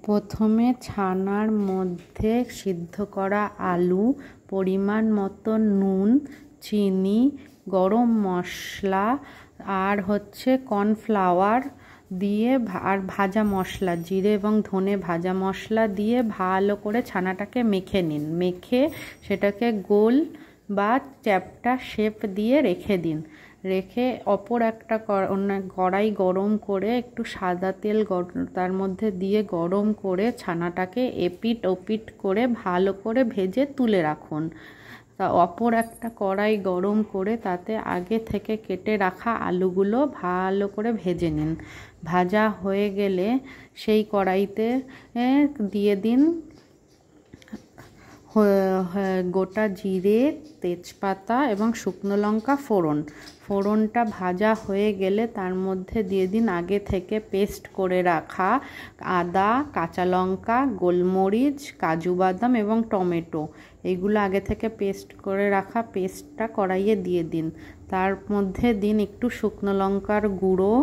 প্রথমে ছানার মধ্যে সিদ্ধ করা আলু, পরিমাণ মতো নুন, চিনি, গরম মশলা আর কর্নফ্লাওয়ার দিয়ে আর ভাজা মশলা, জিরে এবং ধনে ভাজা মশলা দিয়ে ভালো করে ছানাটাকে মেখে নিন। মেখে সেটাকে গোল বা চ্যাপ্টা শেপ দিয়ে রেখে দিন। রেখে অপর একটা কড়াই গরম করে একটু সাদা তেল তার মধ্যে দিয়ে গরম করে ছানাটাকে এপিট ওপিট করে ভালো করে ভেজে তুলে রাখুন। তা অপর একটা কড়াই গরম করে তাতে আগে থেকে কেটে রাখা আলুগুলো ভালো করে ভেজে নিন। ভাজা হয়ে গেলে সেই কড়াইতে দিয়ে দিন গোটা জিরে, তেজপাতা এবং শুকনো লঙ্কা ফোড়ন। ফোড়নটা ভাজা হয়ে গেলে তার মধ্যে দিয়ে দিন আগে থেকে পেস্ট করে রাখা আদা, কাঁচা লঙ্কা, গোলমরিচ, কাজু বাদাম এবং টমেটো। এইগুলো আগে থেকে পেস্ট করে রাখা পেস্টটা কড়াইয়ে দিয়ে দিন। তার মধ্যে দিন একটু শুকনো লঙ্কার গুঁড়ো,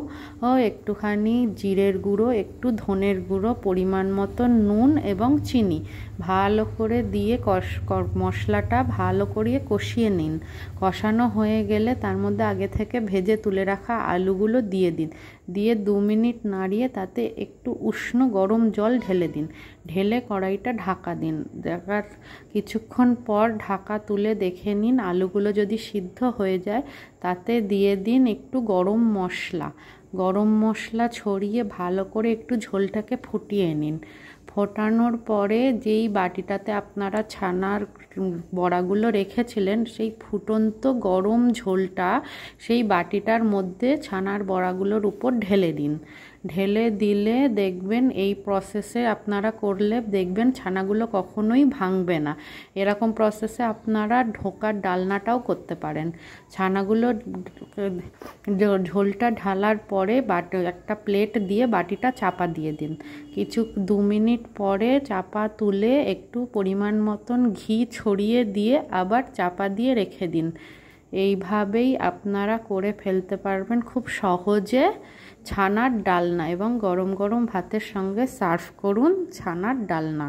একটুখানি জিরের গুঁড়ো, একটু ধনের গুঁড়ো, পরিমাণ মতো নুন এবং চিনি। ভালো করে দিয়ে মশলাটা ভালো করে কষিয়ে নিন। কষানো হয়ে গেলে তার মধ্যে আগে থেকে ভেজে তুলে রাখা আলুগুলো দিয়ে দিন। দিয়ে 2 মিনিট নাড়িয়ে তাতে একটু উষ্ণ গরম জল ঢেলে দিন। ঢেলে কড়াইটা ঢাকা দিন। দেখার কিছুক্ষণ পর ঢাকা তুলে দেখে নিন আলুগুলো যদি সিদ্ধ হয়ে যায় তাতে দিয়ে দিন একটু গরম মশলা। গরম মশলা ছড়িয়ে ভালো করে একটু ঝোলটাকে ফুটিয়ে নিন। ফোটানোর পরে যেই বাটিটাতে আপনারা ছানার বড়াগুলো রেখেছিলেন সেই ফুটন্ত গরম ঝোলটা সেই বাটিটার মধ্যে ছানার বড়াগুলোর উপর ঢেলে দিন। ঢেলে দিলে দেখবেন এই প্রসেসে আপনারা করলে দেখবেন ছানাগুলো কখনোই ভাঙবে না। এরকম প্রসেসে আপনারা ঢোকার ডালনাটাও করতে পারেন। ছানাগুলো ঝোলটা ঢালার পরে একটা প্লেট দিয়ে বাটিটা চাপা দিয়ে দিন। 2 মিনিট পরে চাপা তুলে একটু পরিমাণ মতন ঘি ছড়িয়ে দিয়ে আবার চাপা দিয়ে রেখে দিন। এইভাবেই আপনারা করে ফেলতে পারবেন খুব সহজে ছানার ডালনা এবং গরম গরম ভাতের সঙ্গে সার্ভ করুন ছানার ডালনা।